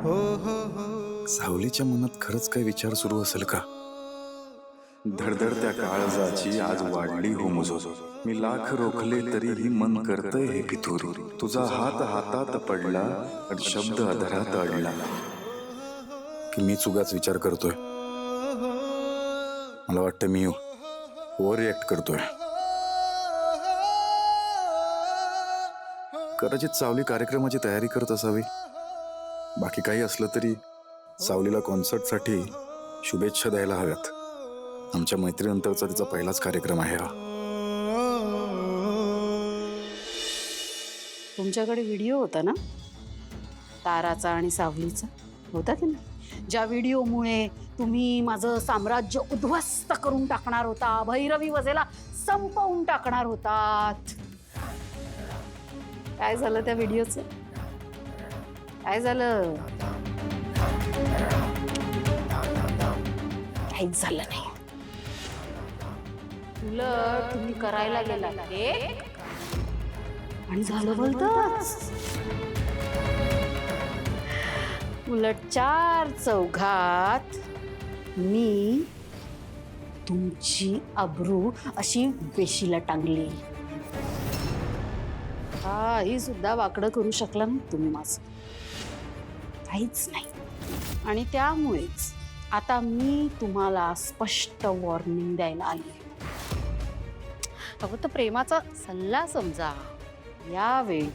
सावलीच्या मनात खरंच काही विचार सुरू असेल का? धडधडत्या काळजाची आज वाढली हो मुजो, मी लाख रोखले तरीही मन करतय हे पितूर. तुझा हात हातात पडला आणि शब्द अधरात अडला की मी चुकाच विचार करतोय. मला वाटतं मी ओव्हर रिॲक्ट करतोय. कदाचित सावली कार्यक्रमाची तयारी करत असावी. बाकी काही असलं तरी सावलीला कॉन्सर्टसाठी शुभेच्छा द्यायला हव्यात. आमच्या मैत्रीनंतरचा तिचा पहिलाच कार्यक्रम आहे हा. तुमच्याकडे व्हिडिओ होता ना ताराचा आणि सावलीचा, होता की नाही? ज्या व्हिडिओमुळे तुम्ही माझं साम्राज्य उद्ध्वस्त करून टाकणार होता, भैरवी वजेला संपवून टाकणार होतात. काय झालं त्या व्हिडिओचं? काय झालं? काहीच झालं नाही. उलट तुम्ही करायला गेला आणि झालं बोलतच. उलट चार चौघात मी तुमची अब्रू अशी वेशीला टांगली. काही सुद्धा वाकडं करू शकला नाही तुम्ही माझं, काहीच नाही. आणि त्यामुळेच आता मी तुम्हाला स्पष्ट वॉर्निंग द्यायला आली. फक्त प्रेमाचा सल्ला समजा. यावेळी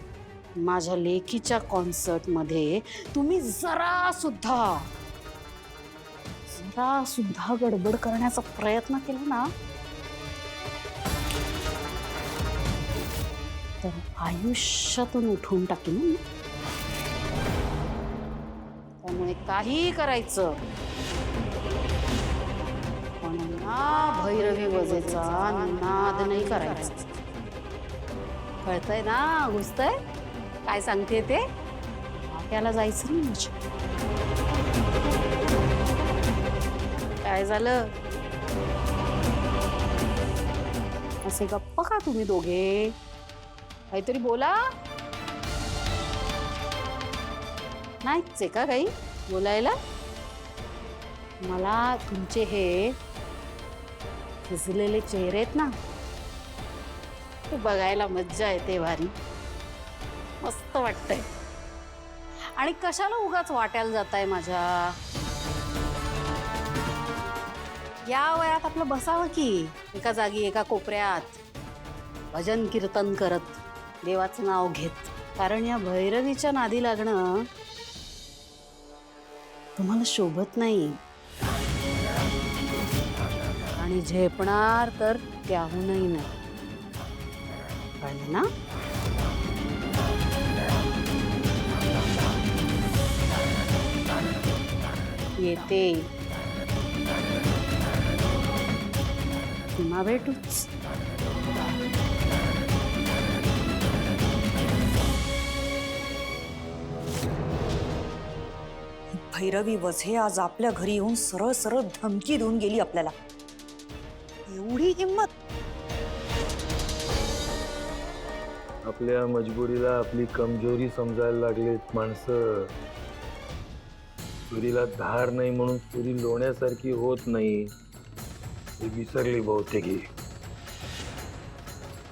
माझ्या लेकीच्या कॉन्सर्टमध्ये तुम्ही जरा सुद्धा गडबड करण्याचा प्रयत्न केला ना तर आयुष्यातून उठून टाकेन. त्यामुळे काही करायचं पण ना भैरवी वजेचा नाद नाही करायचा. कळतंय ना? घुसतंय काय सांगते ते? त्याला जायचं नाही माझ्या. काय झालं? असे गप्प का तुम्ही दोघे? काहीतरी बोला. नाहीच आहे का काही बोलायला? मला तुमचे हे खिजलेले चेहरे आहेत ना ते बघायला मज्जा येते. भारी मस्त वाटतंय. आणि कशाला उगाच वाट्याला जाताय माझ्या? या वयात आपलं बसावं की एका जागी एका कोपऱ्यात भजन कीर्तन करत देवाचं नाव घेत. कारण या भैरवीच्या नादी लागणं तुम्हाला शोभत नाही. आणि झेपणार तर त्याहूनही नाही. कळलं ना? येते पुन्हा भेटूच. भैरवी वझे आज आपल्या घरी येऊन सरळ सरळ धमकी देऊन गेली आपल्याला. एवढी हिंमत! आपल्या मजबुरीला आपली कमजोरी समजायला लागलेत माणसं. चुरीला धार नाही म्हणून चुरी लोण्यासारखी होत नाही हे विसरली बहुतेक.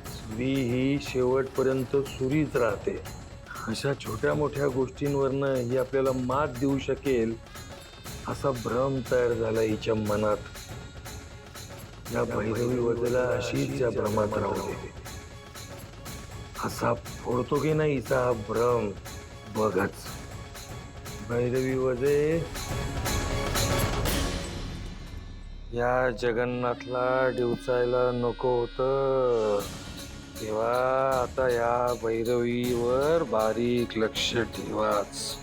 सुरी ही शेवटपर्यंत सुरीच राहते. अशा छोट्या मोठ्या गोष्टींवरनं ही आपल्याला मात देऊ शकेल असा भ्रम तयार झाला हिच्या मनात. या भैरवी वजेला अशीच या भ्रमात राहू दे. असा फोडतो की नाही हिचा हा भ्रम बघच. भैरवी वजे या जगन्नाथला डिवचायला नको होतं. तेव्हा आता या भैरवीवर बारीक लक्ष ठेवाच.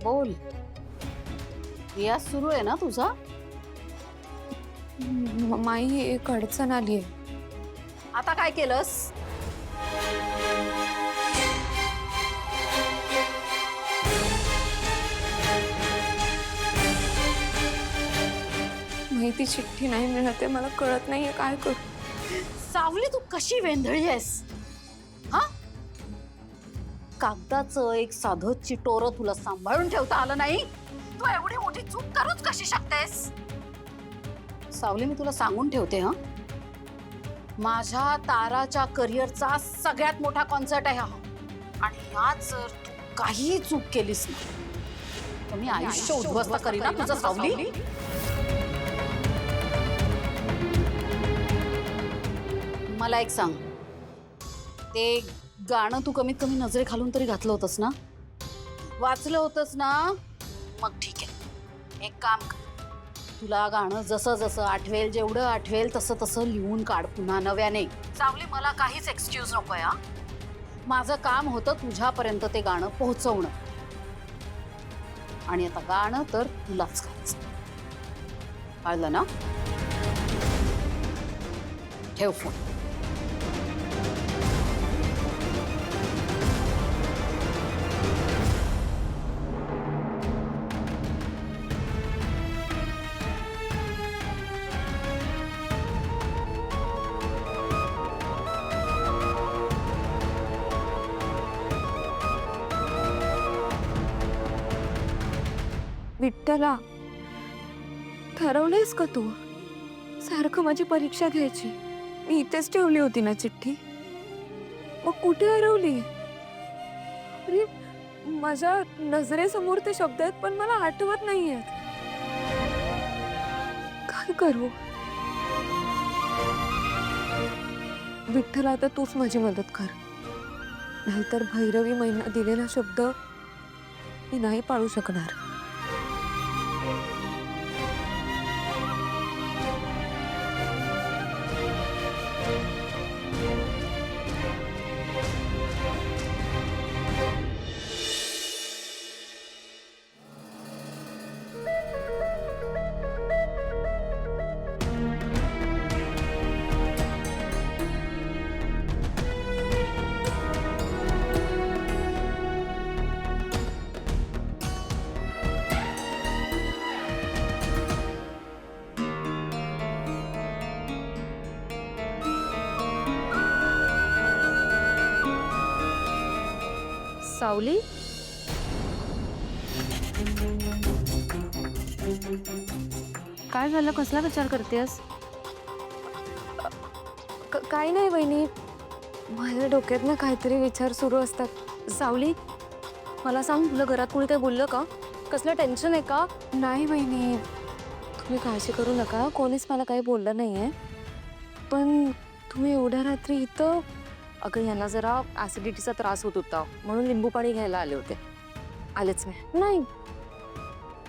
बोल. रियाज सुरू आहे ना तुझा? माई एक अडचण आली आहे. आता काय केलंस? माहिती चिठ्ठी नाही मिळते, मला कळत नाहीये काय करू. सावली तू कशी वेंधळी आहेस हा? कागदाचं एक साधं चिटोरं तुला सांभाळून ठेवता आलं नाही, तू एवढी मोठी चूक करूच कशी शकतेस? सावली मी तुला सांगून ठेवते हा, माझ्या ताराच्या करिअरचा सगळ्यात मोठा कॉन्सर्ट आहे हा, आणि यात जर तू काही चूक केलीस ना तर मी आयुष्य उद्ध्वस्त करीन ना तुझं सावली. मला एक सांग, ते गाणं तू कमीत कमी नजरेखालून तरी घातलं होतंस ना, वाचलं होतंस ना? मग ठीक आहे, एक काम कर, तुला गाणं जसं जसं आठवेल, जेवढं आठवेल तसं तसं लिहून काढ पुन्हा नव्याने. सावली मला काहीच एक्सक्यूज नकोय हा, माझं काम होतं तुझ्यापर्यंत ते गाणं पोहोचवणं, आणि आता गाणं तर तुलाच करायचं, कळलं ना? ठेव फोन. विठ्ठला, ठरवलंयस का तू सारखं माझी परीक्षा घ्यायची? मी इथेच ठेवली होती ना चिठ्ठी, मग कुठे हरवली? अरे माझ्या नजरेसमोर ते शब्द आहेत पण मला आठवत नाहीयेत. काय करू विठ्ठला, आता तूच माझी मदत कर, नाहीतर भैरवी महिना दिलेला शब्द मी नाही पाळू शकणार. सावली, काय झालं? कसला विचार करतेस? काही नाही वहिनी, माझ्या डोक्यात ना काहीतरी विचार सुरू असतात. सावली, मला सांग, तुला घरात कोणी काय बोललं का? कसलं टेन्शन आहे का? नाही वहिनी, तुम्ही काळजी करू नका, कोणीच मला काही बोललं नाहीये. पण तुम्ही एवढ्या रात्री इथं? अगं, यांना जरा ऍसिडिटीचा त्रास होत होता म्हणून लिंबू पाणी घ्यायला आले होते. आलेच मी. नाही,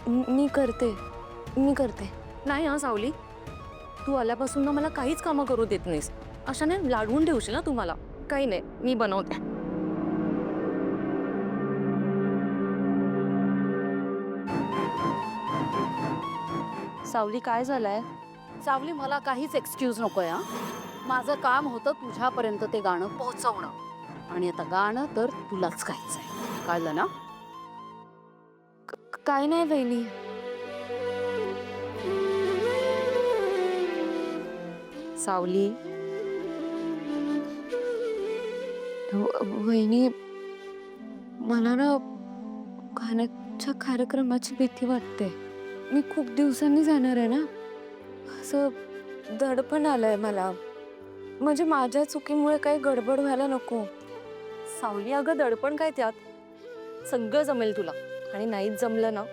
मी करते. नाही हा सावली, तू आल्यापासून ना मला काहीच कामं करू देत नाहीस. अशाने लाडवून ठेवशील ना तू मला. काही नाही, मी बनवते. सावली, काय झालंय? सावली, मला काहीच एक्सक्यूज नकोय हा, माझं काम होतं तुझ्यापर्यंत ते गाणं पोहोचवणं, आणि आता गाणं तर तुलाच गायचंय, कळलं ना? काय नाही वहिनी, सावली, वहिनी, मला ना गाण्याच्या कार्यक्रमाची भीती वाटते. मी खूप दिवसांनी जाणार आहे ना, असं दडपण आलंय मला. म्हणजे माझ्या चुकीमुळे काही गडबड व्हायला नको. सावली, अगं दडपण काय त्यात? सगळं जमेल तुला, आणि नाहीच जमलं ना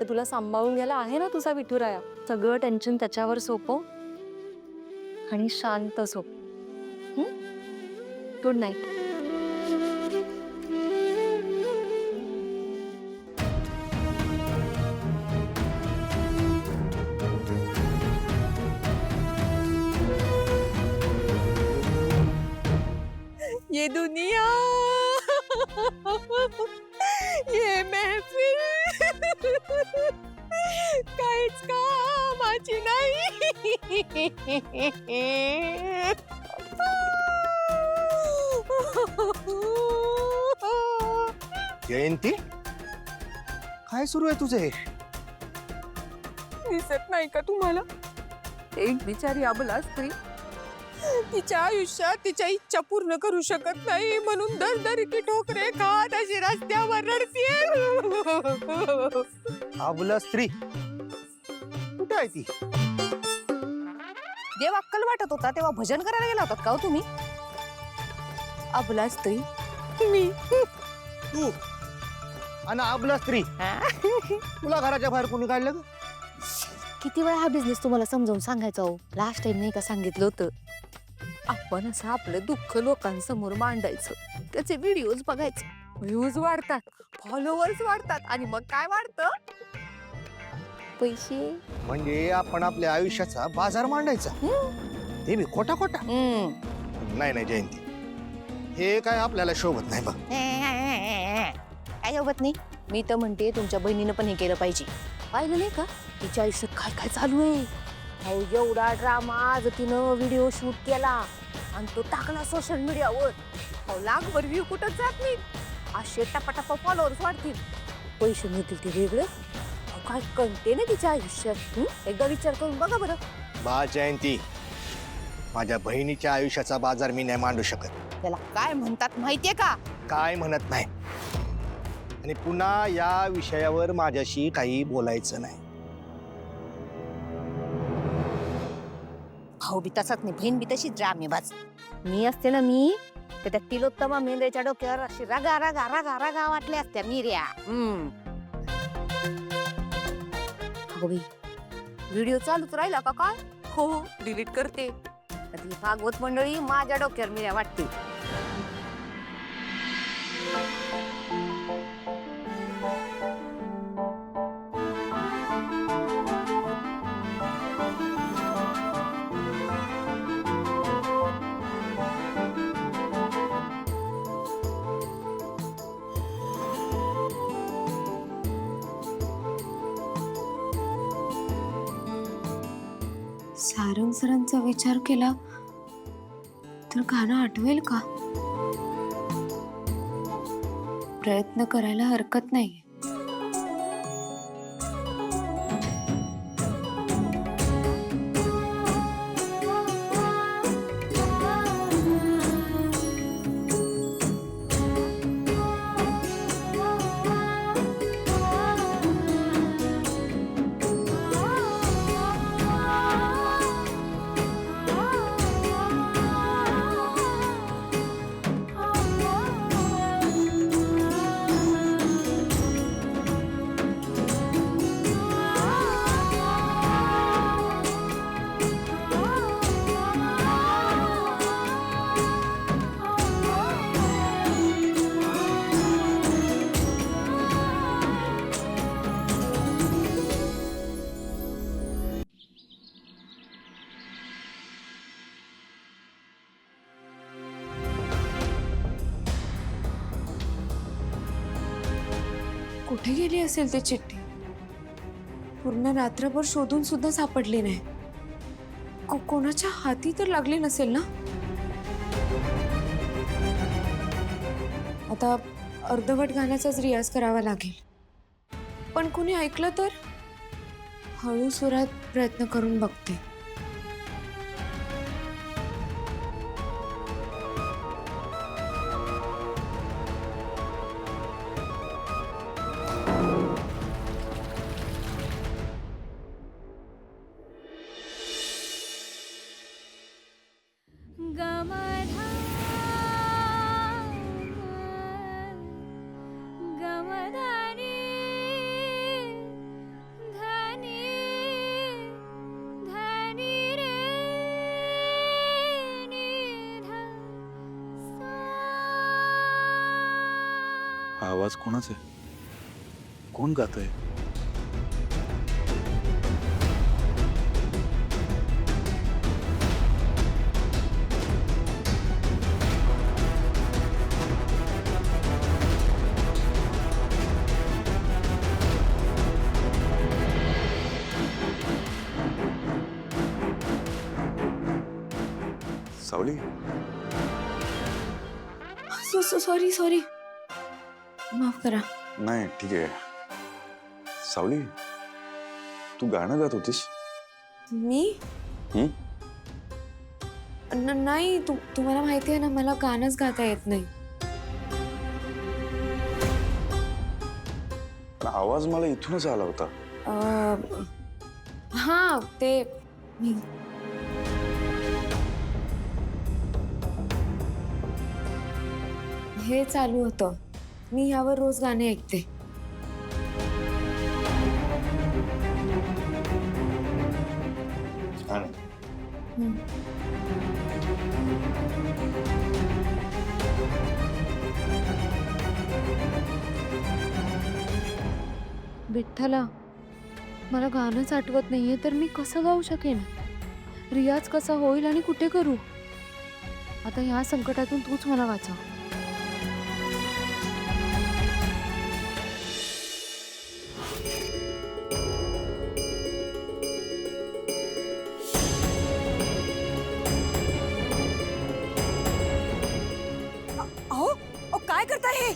तर तुला सांभाळून घ्यायला आहे ना तुझा विठुराया. सगळं टेन्शन त्याच्यावर सोपव आणि शांत झोप. Good night. ये दुनिया, ये महफिल काहीच कामाची नाही. जयंती काय सुरू आहे तुझे? दिसत नाही का तुम्हाला? एक बिचारी अबला स्त्री तिच्या आयुष्यात तिच्या इच्छा पूर्ण करू शकत नाही म्हणून दरदरीची ठोकरे खात अशी रस्त्यावर रडतीये. अबला स्त्री कुठे आहे ती? देव अक्कल वाटत होता तेव्हा भजन करायला गेला होता का हो तुम्ही? अबला स्त्री मी तू आणि अबला स्त्री तुला घराच्या बाहेर कोणी काढलं ग? किती वेळा हा बिझनेस तुम्हाला समजावून सांगायचा हो? लास्ट टाइम नाही का सांगितलं होतं? आपण असं आपलं दुःख लोकांसमोर मांडायचं, त्याचे व्हिडिओज बघायचे, व्ह्यूज वाढतात, फॉलोअर्स वाढतात आणि मग काय वाढतं? पैसे. म्हणजे आपण आपल्या आयुष्याचा बाजार मांडायचा, ते मी खोटा खोटा. नाही नाही जयंती, हे काय आपल्याला शोभत नाही बघ. काय सोबत नाही? मी तर म्हणते तुमच्या बहिणीनं पण हे केलं पाहिजे. पाहिलं नाही का तिच्या आयुष्यात काय काय चालू आहे? अहो एवढा ड्रामा, आज तिनं व्हिडिओ शूट केला आणि तो टाकला सोशल मीडियावर. अहो लाखभर व्ह्यू कुठं जात नाही, असे टपाटपा फॉलोअर्स वाढतील, पैसे मिळतील ते वेगळं. अहो काय कळते ना तिच्या आयुष्यात? एकदा विचार करून बघा बरं. बा जयंती, माझ्या बहिणीच्या आयुष्याचा बाजार मी नाही मांडू शकत. त्याला काय म्हणतात माहितीये का? काय म्हणत नाही, आणि पुन्हा या विषयावर माझ्याशी काही बोलायचं नाही. भाऊ बी तसाच नाही, बहीण बी तशीच ड्रामेबाज. मी असते ना, मी तर त्या तिलोत्तमा मेंढ्याच्या डोक्यावर अशी रागा रागा रागा रागा वाटल्या असत्या मिऱ्या. व्हिडिओ चालूच राहिला का काय? हो डिलीट करते. ती भागवत मंडळी माझ्या डोक्यावर मिऱ्या वाटते. सारंग सरांचा विचार केला तर गाणं आठवेल का? प्रयत्न करायला हरकत नाही. कुठे गेली असेल ती चिठ्ठी? पूर्ण रात्रभर शोधून सुद्धा सापडली नाही. कोणाच्या हाती तर लागली नसेल ना? आता अर्धवट गाण्याचाच रियाज करावा लागेल. पण कोणी ऐकलं तर? हळू सुरात प्रयत्न करून बघते. हा आवाज कोणाचा आहे? कोण गातंय? सावली, सॉरी सॉरी, माफ करा. नाही ठीक आहे. सावली, तू गाणं गात होतीस? मी हं? नाही, तुम्हाला माहिती आहे ना, मला गाणंच गाता येत नाही. पण आवाज मला इथूनच आला होता. हा ते मी हे चालू होतं. मी यावर रोज गाणे ऐकते. आणि विठ्ठला, मला गाणंच आठवत नाहीये, तर मी कसं गाऊ शकेन? रियाज कसा होईल आणि कुठे करू? आता ह्या संकटातून तूच मला वाचव. अहो अहो, काय करताय हे?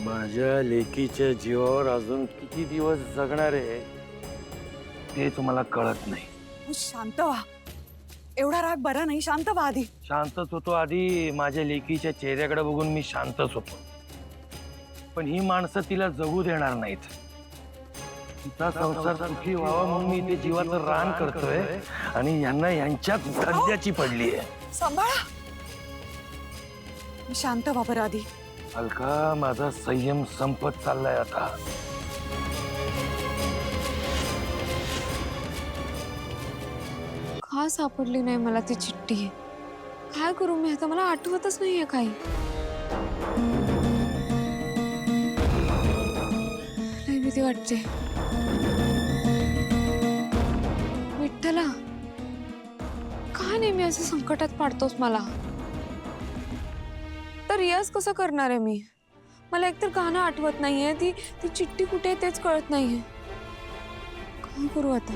माझ्या लेकीच्या जीवावर अजून किती दिवस जगणार आहे ते तुम्हाला कळत नाही. अहो, शांत व्हा. एवढा राग बरा नाही, शांत व्हा आधी. शांतच होतो आधी. माझ्या लेकीच्या चेहऱ्याकडे बघून मी शांतच होतो. पण ही माणसं तिला जगू देणार नाहीत. तिचा संसार सुखी व्हावा म्हणून मी इथे जीवाचं रान करतोय आणि यांना यांच्यात धंद्याची पडली आहे. सांभाळा. शांत व्हा बरं आधी. अलका, माझा संयम संपत चाललाय आता. का सापडली नाही मला ती चिठ्ठी? काय करू मी आता? मला आठवतच नाहीये काही. लई भीती वाटते. विठ्ठला, का नेहमी असं संकटात पाडतोस मला? तर रियाज कसं करणार आहे मी? मला एकतर गाणं आठवत नाहीये, ती चिठ्ठी कुठे आहे तेच कळत नाहीये. काय करू आता?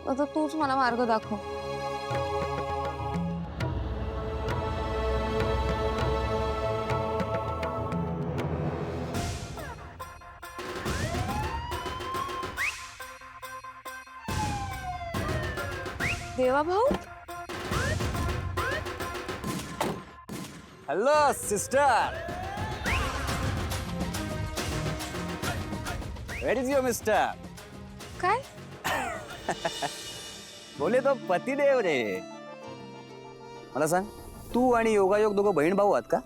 आता तूच मला मार्ग दाखव. देवा भाऊ, hello sister, where is your mister? काय? बोले तो पतिदेव रे. मला सांग, तू आणि योगायोग दोघं बहीण भाऊ आहात का?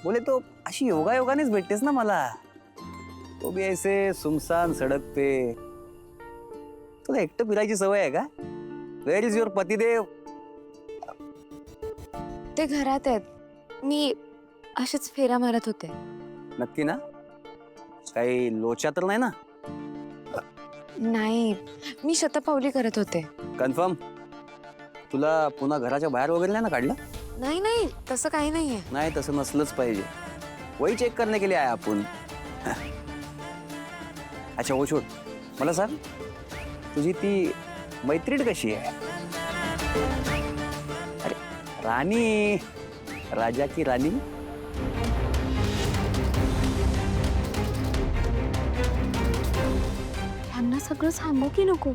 बोले तो अशी योगायोगानेच भेटतेस ना मला. तो भी ऐसे सुमसान सडक पे. तुला एकटं फिरायची सवय आहे का? वेयर इज युअर पतिदेव? ते घरात आहेत. मी अशीच फेरा मारत होते. नक्की ना? काही लोचा तर नाही ना? नाही, मी शतपावली करत होते. कन्फर्म? तुला पुन्हा घराच्या बाहेर वगैरे नाही ना काढलं? नाही नाही, तसं काही नाहीये. नाही, तसं नसलंच पाहिजे. वही चेक करने के लिए आया आपण. अच्छा वो छोड़, मला सांग, तुझी ती मैत्रीण कशी आहे? अरे राणी, राजा की राणी. त्यांना सगळं सांगू की नको?